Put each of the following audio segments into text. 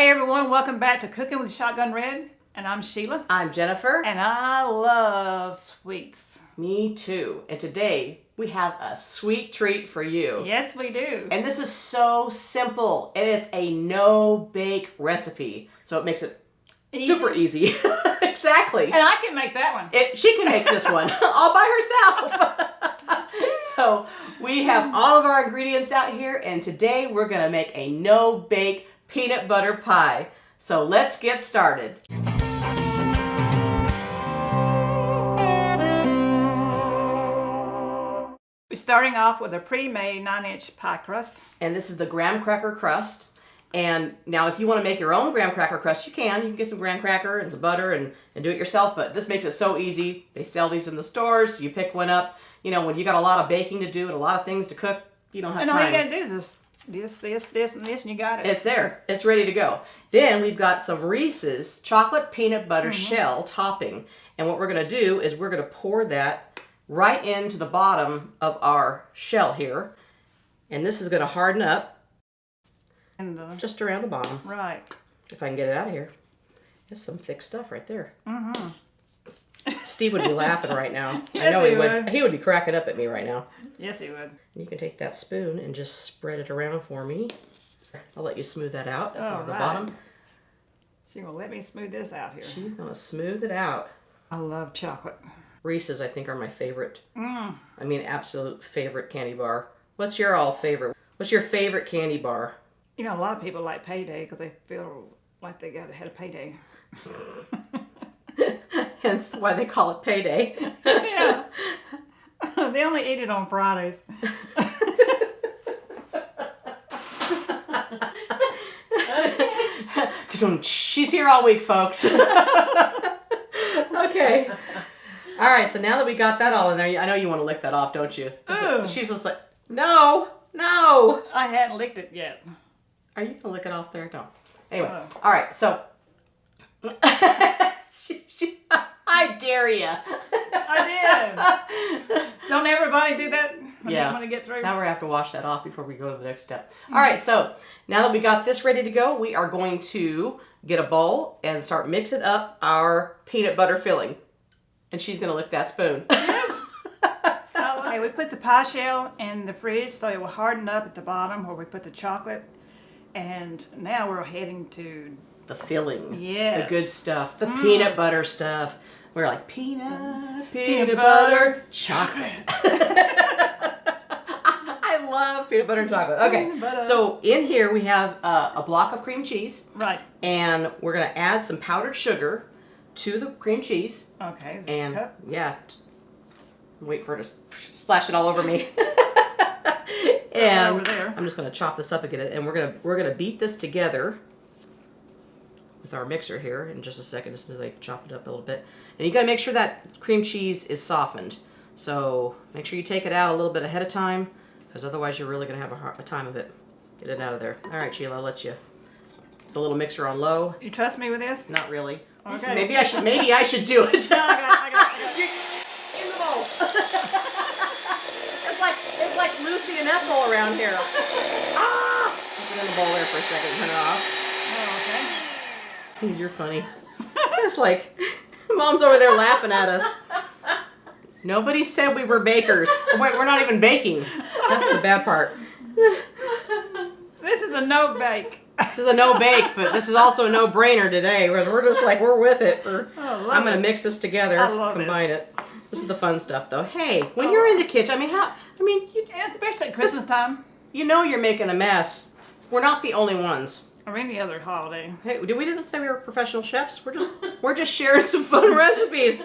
Hey everyone, welcome back to Cooking with Shotgun Red, and I'm Sheila. I'm Jennifer. And I love sweets. Me too. And today we have a sweet treat for you. Yes, we do. And this is so simple, and it's a no-bake recipe. So it makes it super easy. Exactly. And I can make that one. She can make this one all by herself. So we have all of our ingredients out here, and today we're going to make a no-bake peanut butter pie. So let's get started. We're starting off with a pre-made 9-inch pie crust. And this is the graham cracker crust. And now if you want to make your own graham cracker crust, you can. You can get some graham cracker and some butter and do it yourself. But this makes it so easy. They sell these in the stores. You pick one up. You know, when you got a lot of baking to do and a lot of things to cook, you don't have time. And all you got to do is this, and this, and you got it. It's there. It's ready to go. Then we've got some Reese's chocolate peanut butter shell topping. And what we're going to do is we're going to pour that right into the bottom of our shell here. And this is going to harden up just around the bottom. Right. If I can get it out of here. It's some thick stuff right there. Steve would be laughing right now. Yes, I know he would. He would be cracking up at me right now. Yes, he would. You can take that spoon and just spread it around for me. I'll let you smooth that out at the bottom. She's going to let me smooth this out here. She's going to smooth it out. I love chocolate. Reese's, I think, are my favorite. I mean, absolute favorite candy bar. What's your all favorite? What's your favorite candy bar? You know, a lot of people like payday because they feel like they had a payday. Hence why they call it payday. Yeah. They only eat it on Fridays. She's here all week, folks. Okay. All right, so now that we got that all in there, I know you want to lick that off, don't you? She's just like, no. I hadn't licked it yet. Are you going to lick it off there? No. Anyway, all right, so. I dare you. I did. Don't everybody do that when they want to get through? Now we're going to have to wash that off before we go to the next step. All right, so now that we got this ready to go, we are going to get a bowl and start mixing up our peanut butter filling. And she's going to lick that spoon. Yes. Okay, we put the pie shell in the fridge so it will harden up at the bottom where we put the chocolate. And now we're heading to the filling. Yes. The good stuff. The peanut butter stuff. We're like, peanut butter, chocolate. I love peanut butter and chocolate. Okay, so in here we have a block of cream cheese. Right. And we're going to add some powdered sugar to the cream cheese. Okay, and cup. Yeah. Wait for it to splash it all over me. And over there. I'm just going to chop this up again, and we're gonna beat this together with our mixer here in just a second, as soon as I chop it up a little bit. And you got to make sure that cream cheese is softened. So make sure you take it out a little bit ahead of time, because otherwise you're really going to have a time of it. Get it out of there. All right, Sheila, I'll let you. The little mixer on low. You trust me with this? Not really. Okay. Maybe I should do it. No, I got it. In the bowl. It's like Lucy and Ethel around here. Ah! Put it in the bowl there for a second. Turn it off. Oh, okay. You're funny. It's like Mom's over there laughing at us. Nobody said we were bakers. Wait, we're not even baking. That's the bad part. This is a no bake. This is a no bake, but this is also a no brainer today. We're just like, we're with it. I'm going to mix this together, combine it. This is the fun stuff, though. Hey, when you're in the kitchen, especially at Christmas time. You know you're making a mess. We're not the only ones. Or any other holiday. Hey, we didn't say we were professional chefs. We're just sharing some fun recipes.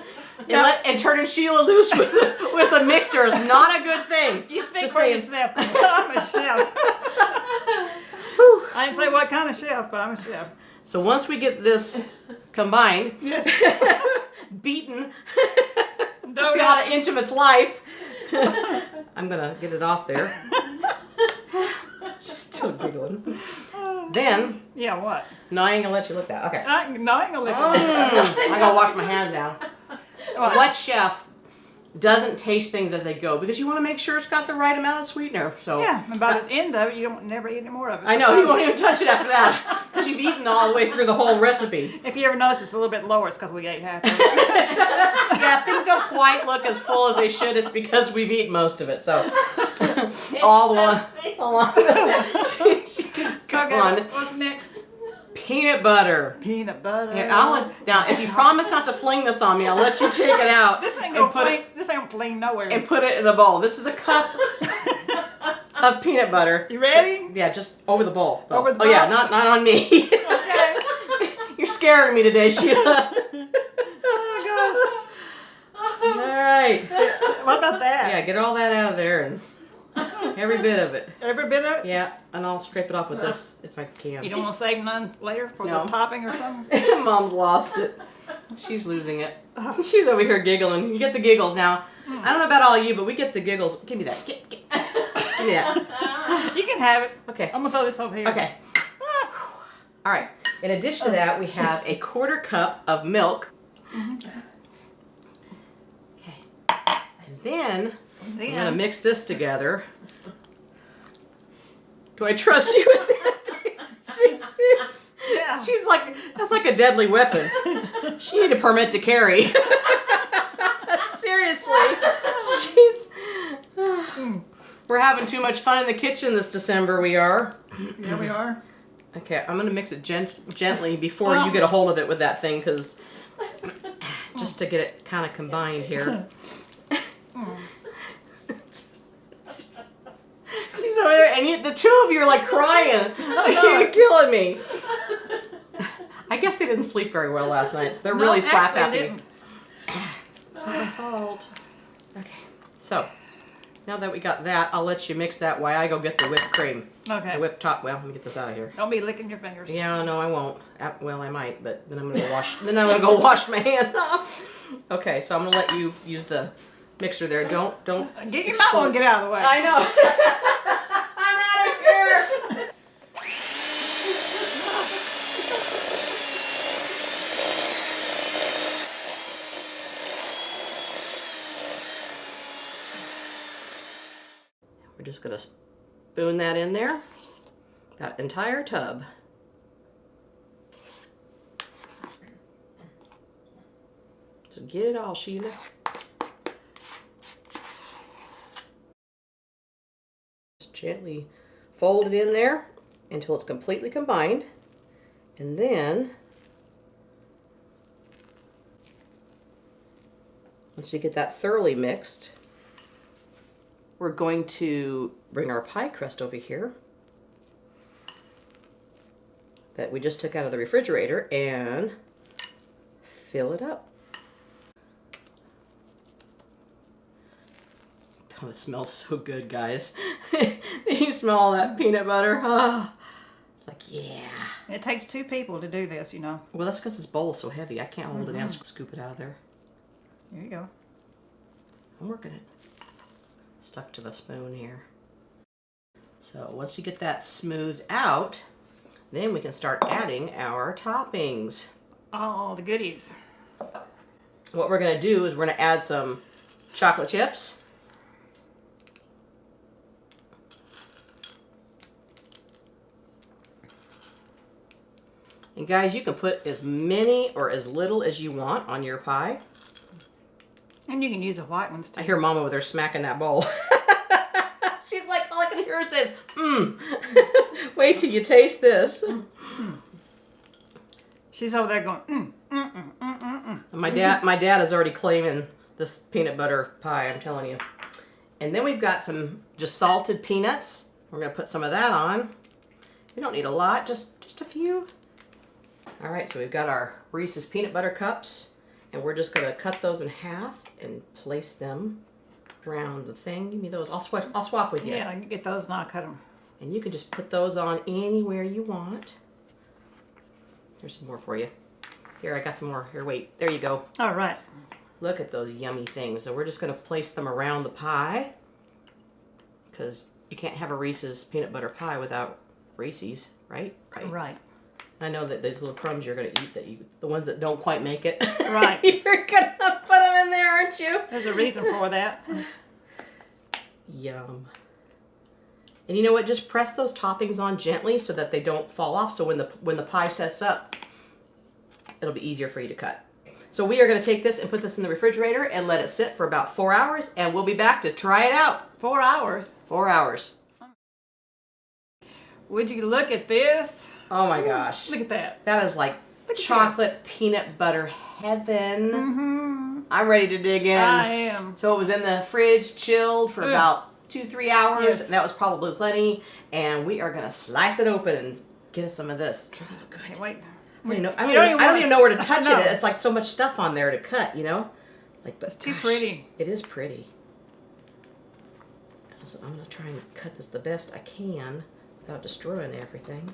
And turning Sheila loose with a mixer is not a good thing. You speak for yourself. I'm a chef. I didn't say what kind of chef, but I'm a chef. So once we get this combined, yes, beaten beyond an inch of its life, I'm gonna get it off there. She's still giggling. Then, yeah, what? No, I ain't gonna let you look that. Okay. I ain't gonna lick it. I gotta wash my hands down. So what chef doesn't taste things as they go because you want to make sure it's got the right amount of sweetener. So Yeah, and by the end of it, you don't never eat any more of it. I know, you won't even touch it after that because you've eaten all the way through the whole recipe. If you ever notice it's a little bit lower, it's because we ate half of it. Yeah, things don't quite look as full as they should. It's because we've eaten most of it. So all the one. She's gone. What's next? Peanut butter. Peanut butter. Here, now, if you promise not to fling this on me, I'll let you take it out. This ain't and gonna fling. This ain't gonna fling nowhere. and put it in a bowl. This is a cup of peanut butter. You ready? Yeah, just over the bowl. Though. Over the Oh yeah, bowl? not on me. Okay. You're scaring me today, Sheila. Oh All right. gosh. What about that? Yeah, get all that out of there and every bit of it. Every bit of it? Yeah, and I'll scrape it off with this if I can. You don't want to save none later for No. the topping or something? Mom's lost it. She's losing it. She's over here giggling. You get the giggles now. I don't know about all you, but we get the giggles. Give me that. Give me that. You can have it. Okay. I'm gonna throw this over here. Okay. All right. In addition to that, we have a 1/4 cup of milk. Okay. And then I'm gonna mix this together. Do I trust you with that? Yeah. She's like, that's like a deadly weapon. She need a permit to carry. Seriously. She's. We're having too much fun in the kitchen this December, we are. Yeah, we are. Okay, I'm going to mix it gently before you get a hold of it with that thing, because just to get it kind of combined here. She's over there, and the two of you are like crying. You're killing me. I guess they didn't sleep very well last night. So they're really slap happy. It's not my fault. Okay, so now that we got that, I'll let you mix that while I go get the whipped cream. Okay. The whipped top. Well, let me get this out of here. Don't be licking your fingers. Yeah, no, I won't. Well, I might, but then I'm gonna go wash. Then I'm gonna go wash my hand off. Okay, so I'm gonna let you use the mixer there. Don't. Get your mouth and get out of the way. I know. I'm out of here. We're just gonna spoon that in there. That entire tub. Just get it all, Sheila. Just gently fold it in there until it's completely combined. And then, once you get that thoroughly mixed, we're going to bring our pie crust over here that we just took out of the refrigerator and fill it up. Oh, it smells so good, guys. You smell all that peanut butter? Oh, it's like, yeah. It takes 2 people to do this, you know. Well, that's because this bowl is so heavy. I can't hold it down and scoop it out of there. There you go. I'm working it. Stuck to the spoon here. So once you get that smoothed out, then we can start adding our toppings. All the goodies. What we're going to do is we're going to add some chocolate chips. And guys, you can put as many or as little as you want on your pie. And you can use the white ones too. I hear Mom over there smacking that bowl. She's like, all I can hear says, wait till you taste this. She's over there going, My dad is already claiming this peanut butter pie, I'm telling you. And then we've got some just salted peanuts. We're going to put some of that on. We don't need a lot, just a few. All right, so we've got our Reese's peanut butter cups, and we're just going to cut those in half and place them around the thing. Give me those. I'll swap with you. yeah, you get those and I'll cut them. And you can just put those on anywhere you want. Here's some more for you. Here, I got some more. Here, wait. There you go. All right. Look at those yummy things. So we're just going to place them around the pie, because you can't have a Reese's peanut butter pie without Reese's, right? Right. I know that those little crumbs you're going to eat, the ones that don't quite make it. Right. You're going to put them in in there, aren't you? There's a reason for that. Yum. And you know what? Just press those toppings on gently so that they don't fall off. So when the pie sets up, it'll be easier for you to cut. So we are going to take this and put this in the refrigerator and let it sit for about 4 hours, and we'll be back to try it out. 4 hours. 4 hours. Would you look at this? Oh my gosh. Look at that. That is like chocolate peanut butter heaven. Mm-hmm. I'm ready to dig in. I am. So it was in the fridge, chilled for about 2-3 hours. Yes. That was probably plenty. And we are going to slice it open and get us some of this. Can't wait. I don't even know where to touch it. It's like so much stuff on there to cut, you know? Like, but it's too pretty. It is pretty. So I'm going to try and cut this the best I can without destroying everything.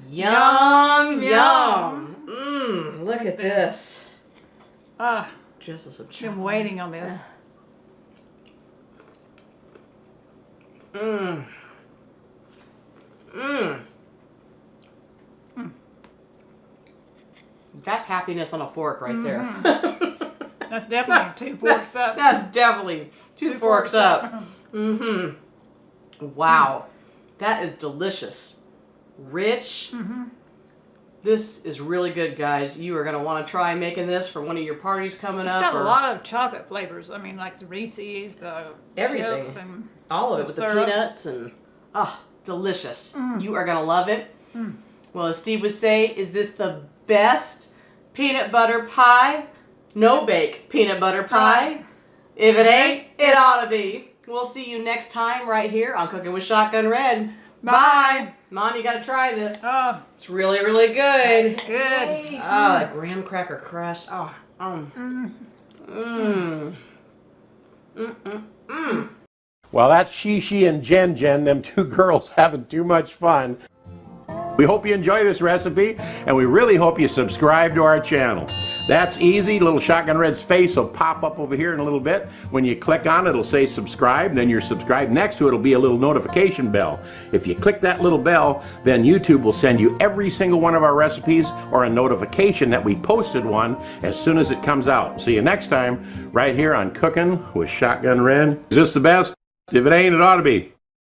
Yum, yum. Mmm, look at this. Ah, Drizzle some chocolate. been waiting on this. Mmm. Mmm. That's happiness on a fork right there. That's definitely 2 forks up. That's definitely two forks up. Mm-hmm. Wow. That is delicious. Rich. Mm-hmm. This is really good, guys. You are going to want to try making this for one of your parties coming It's up. got a lot of chocolate flavors. I mean, like the Reese's, the Everything. chips, and all of it the with syrup. the peanuts and delicious. You are going to love it. Well, as Steve would say, is this the best peanut butter pie? No bake peanut butter pie. If it ain't, it ought to be. We'll see you next time right here on Cooking with Shotgun Red. Bye. Mom, you got to try this. Oh, It's really, really good. it's good. Oh, that graham cracker crust. Oh, mmm. Mmm. Well, that's She and Jen, them two girls having too much fun. We hope you enjoy this recipe, and we really hope you subscribe to our channel. That's easy. Little Shotgun Red's face will pop up over here in a little bit. When you click on it, it'll say subscribe, then you're subscribed. Next to it will be a little notification bell. If you click that little bell, then YouTube will send you every single one of our recipes or a notification that we posted one as soon as it comes out. See you next time right here on Cooking with Shotgun Red. Is this the best? If it ain't, it ought to be.